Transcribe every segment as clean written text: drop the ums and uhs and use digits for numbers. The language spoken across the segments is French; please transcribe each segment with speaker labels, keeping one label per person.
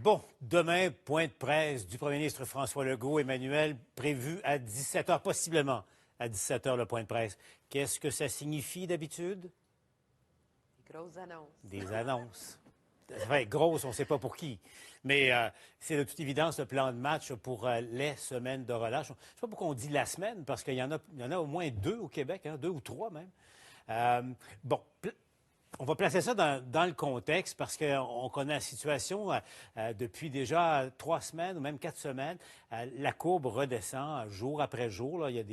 Speaker 1: Bon, demain, point de presse du premier ministre François Legault. Emmanuel, prévu à 17 heures, possiblement à 17 heures, le point de presse. Qu'est-ce que ça signifie d'habitude?
Speaker 2: Des grosses annonces.
Speaker 1: Des annonces. Enfin, grosses, on ne sait pas pour qui. Mais c'est de toute évidence le plan de match pour les semaines de relâche. Je ne sais pas pourquoi on dit la semaine, parce qu'il y en a au moins deux au Québec, hein, deux ou trois même. Bon, on va placer ça dans le contexte parce qu'on connaît la situation depuis déjà 3 semaines ou même 4 semaines. La courbe redescend jour après jour. Là. Il y a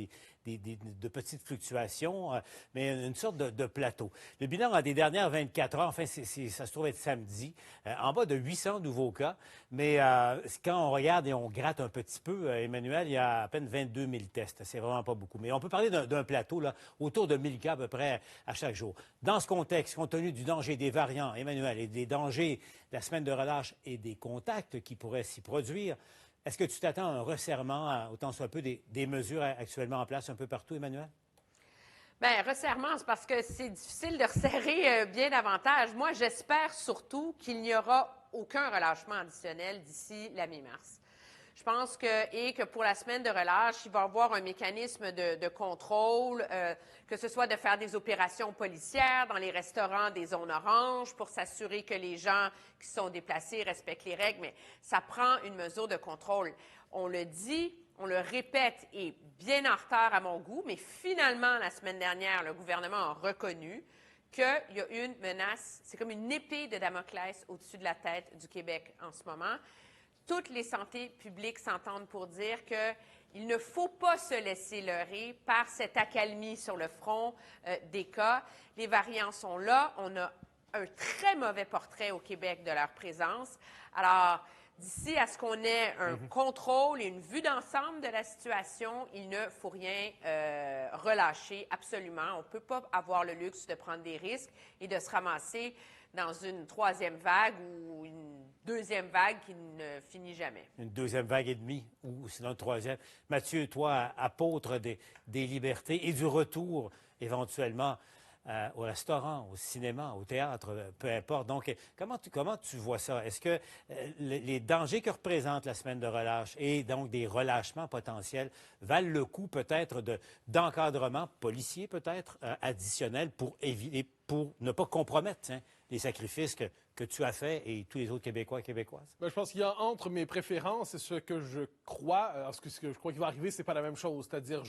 Speaker 1: de petites fluctuations, mais une sorte de plateau. Le bilan des dernières 24 heures, enfin, ça se trouve être samedi, en bas de 800 nouveaux cas. Mais quand on regarde et on gratte un petit peu, Emmanuel, il y a à peine 22 000 tests. C'est vraiment pas beaucoup. Mais on peut parler d'un plateau là, autour de 1000 cas à peu près à chaque jour. Dans ce contexte, compte tenu du danger des variants, Emmanuel, et des dangers de la semaine de relâche et des contacts qui pourraient s'y produire, est-ce que tu t'attends à un resserrement, autant soit peu, des mesures actuellement en place un peu partout, Emmanuel?
Speaker 2: Bien, resserrement, c'est parce que c'est difficile de resserrer bien davantage. Moi, j'espère surtout qu'il n'y aura aucun relâchement additionnel d'ici la mi-mars. Je pense que pour la semaine de relâche, il va y avoir un mécanisme de contrôle, que ce soit de faire des opérations policières dans les restaurants des zones oranges pour s'assurer que les gens qui sont déplacés respectent les règles, mais ça prend une mesure de contrôle. On le dit, on le répète, et bien en retard à mon goût, mais finalement, la semaine dernière, le gouvernement a reconnu qu'il y a une menace, c'est comme une épée de Damoclès au-dessus de la tête du Québec en ce moment. Toutes les santé publiques s'entendent pour dire qu'il ne faut pas se laisser leurrer par cette accalmie sur le front des cas. Les variants sont là. On a un très mauvais portrait au Québec de leur présence. Alors, d'ici à ce qu'on ait un contrôle et une vue d'ensemble de la situation, il ne faut rien relâcher absolument. On ne peut pas avoir le luxe de prendre des risques et de se ramasser dans une troisième vague ou une deuxième vague qui ne finit jamais.
Speaker 1: Une deuxième vague et demie, ou sinon une troisième. Mathieu, toi, apôtre des libertés et du retour, éventuellement, au restaurant, au cinéma, au théâtre, peu importe. Donc, comment tu vois ça? Est-ce que les dangers que représente la semaine de relâche et donc des relâchements potentiels valent le coup peut-être d'encadrement policier peut-être additionnel pour éviter, pour ne pas compromettre les sacrifices que tu as faits et tous les autres Québécois et Québécoises?
Speaker 3: Ben, je pense qu'il y a entre mes préférences et ce que je crois, ce que je crois qu'il va arriver, c'est pas la même chose. C'est-à-dire,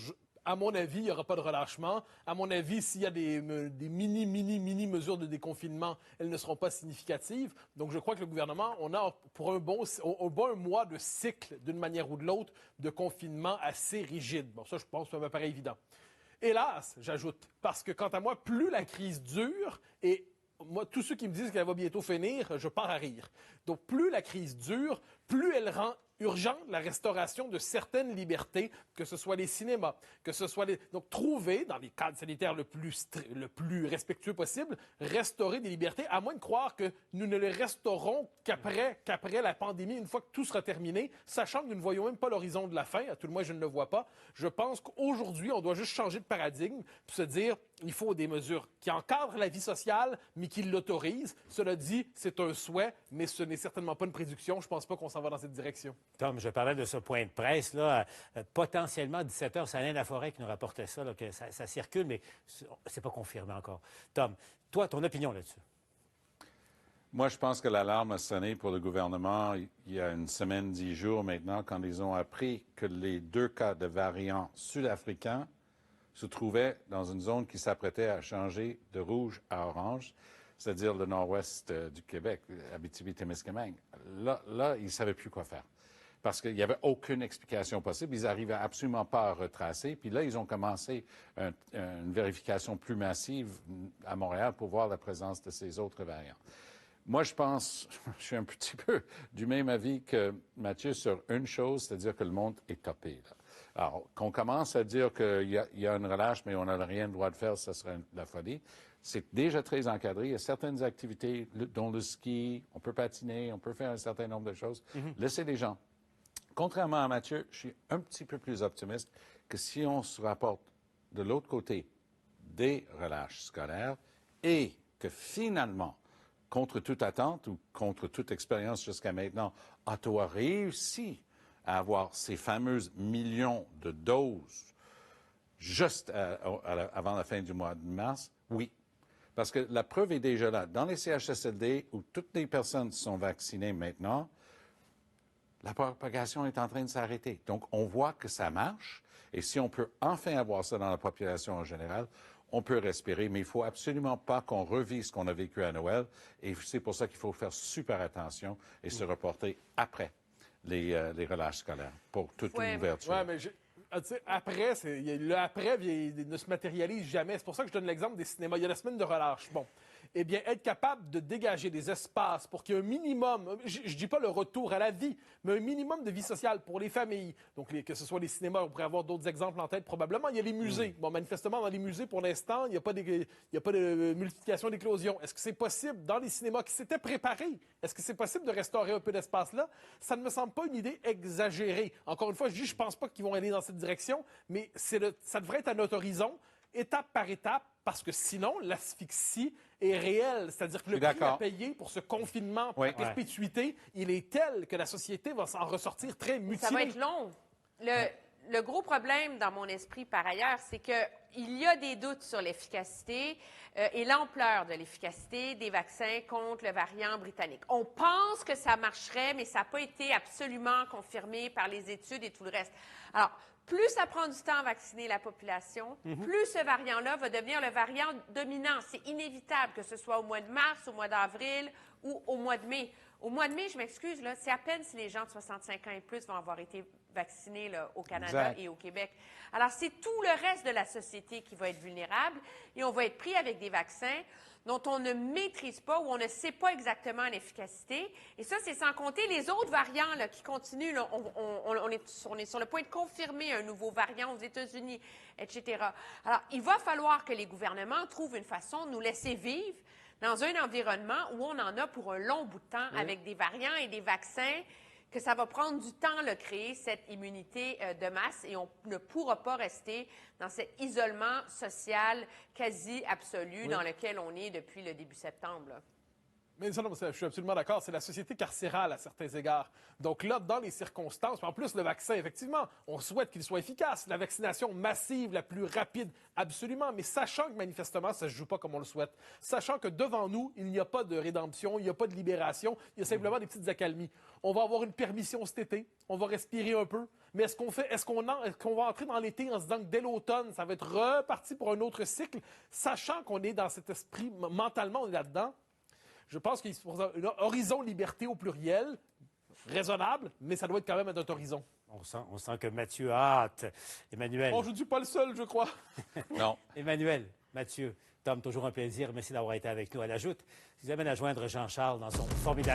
Speaker 3: à mon avis, il n'y aura pas de relâchement. À mon avis, s'il y a des mini mesures de déconfinement, elles ne seront pas significatives. Donc, je crois que le gouvernement, on a pour un bon mois de cycle, d'une manière ou de l'autre, de confinement assez rigide. Bon, ça, je pense que ça me paraît évident. Hélas, j'ajoute, parce que quant à moi, plus la crise dure et moi, tous ceux qui me disent qu'elle va bientôt finir, je pars à rire. Donc, plus la crise dure, plus elle rend urgente la restauration de certaines libertés, que ce soit les cinémas, que ce soit les... Donc, trouver, dans les cadres sanitaires le plus respectueux possible, restaurer des libertés, à moins de croire que nous ne les restaurons qu'après la pandémie, une fois que tout sera terminé, sachant que nous ne voyons même pas l'horizon de la fin, à tout le moins je ne le vois pas. Je pense qu'aujourd'hui, on doit juste changer de paradigme, puis se dire, il faut des mesures qui encadrent la vie sociale, mais qui l'autorisent. Cela dit, c'est un souhait, mais ce n'est certainement pas une prédiction. Je ne pense pas qu'on s'en va dans cette direction.
Speaker 1: Tom, je parlais de ce point de presse, là, potentiellement 17 heures, c'est Alain Laforêt qui nous rapportait ça, là, que ça circule, mais c'est pas confirmé encore. Tom, toi, ton opinion là-dessus?
Speaker 4: Moi, je pense que l'alarme a sonné pour le gouvernement il y a une semaine, 10 jours maintenant, quand ils ont appris que les 2 cas de variants sud-africains se trouvaient dans une zone qui s'apprêtait à changer de rouge à orange, c'est-à-dire le nord-ouest du Québec, Abitibi-Témiscamingue. Là, ils ne savaient plus quoi faire. Parce qu'il n'y avait aucune explication possible. Ils n'arrivaient absolument pas à retracer. Puis là, ils ont commencé une vérification plus massive à Montréal pour voir la présence de ces autres variants. Moi, je suis un petit peu du même avis que Mathieu sur une chose, c'est-à-dire que le monde est topé, là. Alors, qu'on commence à dire qu'il y a une relâche, mais on n'a rien le droit de faire, ça serait la folie. C'est déjà très encadré. Il y a certaines activités, dont le ski, on peut patiner, on peut faire un certain nombre de choses. Laissez les gens. Contrairement à Mathieu, je suis un petit peu plus optimiste que si on se rapporte de l'autre côté des relâches scolaires et que finalement, contre toute attente ou contre toute expérience jusqu'à maintenant, Ottawa réussit à avoir ces fameuses millions de doses juste avant la fin du mois de mars, oui. Parce que la preuve est déjà là. Dans les CHSLD, où toutes les personnes sont vaccinées maintenant, la propagation est en train de s'arrêter. Donc, on voit que ça marche. Et si on peut enfin avoir ça dans la population en général, on peut respirer. Mais il ne faut absolument pas qu'on revive ce qu'on a vécu à Noël. Et c'est pour ça qu'il faut faire super attention et se reporter après les relâches scolaires pour toute ouverture.
Speaker 3: Ouais, mais après, le après ne se matérialise jamais. C'est pour ça que je donne l'exemple des cinémas. Il y a la semaine de relâche. Bon. Eh bien, être capable de dégager des espaces pour qu'il y ait un minimum, je ne dis pas le retour à la vie, mais un minimum de vie sociale pour les familles. Donc, que ce soit les cinémas, on pourrait avoir d'autres exemples en tête probablement. Il y a les musées. Bon, manifestement, dans les musées, pour l'instant, il n'y a pas de multiplication d'éclosion. Est-ce que c'est possible, dans les cinémas qui s'étaient préparés, est-ce que c'est possible de restaurer un peu d'espace là? Ça ne me semble pas une idée exagérée. Encore une fois, je ne pense pas qu'ils vont aller dans cette direction, mais ça devrait être à notre horizon, étape par étape, parce que sinon, l'asphyxie est réelle. C'est-à-dire que le prix à payer pour ce confinement à perpétuité, il est tel que la société va s'en ressortir très mutilée.
Speaker 2: Ça va être long. Le gros problème dans mon esprit, par ailleurs, c'est qu'il y a des doutes sur l'efficacité et l'ampleur de l'efficacité des vaccins contre le variant britannique. On pense que ça marcherait, mais ça n'a pas été absolument confirmé par les études et tout le reste. Alors, plus ça prend du temps à vacciner la population, plus ce variant-là va devenir le variant dominant. C'est inévitable que ce soit au mois de mars, au mois d'avril ou au mois de mai. Au mois de mai, je m'excuse, là, c'est à peine si les gens de 65 ans et plus vont avoir été vaccinés là, au Canada et au Québec. Alors, c'est tout le reste de la société qui va être vulnérable et on va être pris avec des vaccins dont on ne maîtrise pas ou on ne sait pas exactement l'efficacité. Et ça, c'est sans compter les autres variants là, qui continuent. Là, on est sur le point de confirmer un nouveau variant aux États-Unis, etc. Alors, il va falloir que les gouvernements trouvent une façon de nous laisser vivre dans un environnement où on en a pour un long bout de temps avec des variants et des vaccins, que ça va prendre du temps de créer cette immunité de masse et on ne pourra pas rester dans cet isolement social quasi absolu dans lequel on est depuis le début septembre. Là.
Speaker 3: Mais ça, non, je suis absolument d'accord. C'est la société carcérale à certains égards. Donc là, dans les circonstances, en plus, le vaccin, effectivement, on souhaite qu'il soit efficace. La vaccination massive, la plus rapide, absolument. Mais sachant que manifestement, ça ne se joue pas comme on le souhaite. Sachant que devant nous, il n'y a pas de rédemption, il n'y a pas de libération, il y a simplement des petites accalmies. On va avoir une permission cet été, on va respirer un peu. Mais est-ce qu'on va entrer dans l'été en se disant que dès l'automne, ça va être reparti pour un autre cycle, sachant qu'on est dans cet esprit, mentalement, on est là-dedans? Je pense qu'il faut un horizon liberté au pluriel, raisonnable, mais ça doit être quand même à notre horizon.
Speaker 1: On sent que Mathieu a hâte. Emmanuel.
Speaker 3: Bon, je ne suis pas le seul, je crois.
Speaker 4: Non.
Speaker 1: Emmanuel, Mathieu, Tom, toujours un plaisir. Merci d'avoir été avec nous. À l'ajoute, je vous amène à joindre Jean-Charles dans son formidable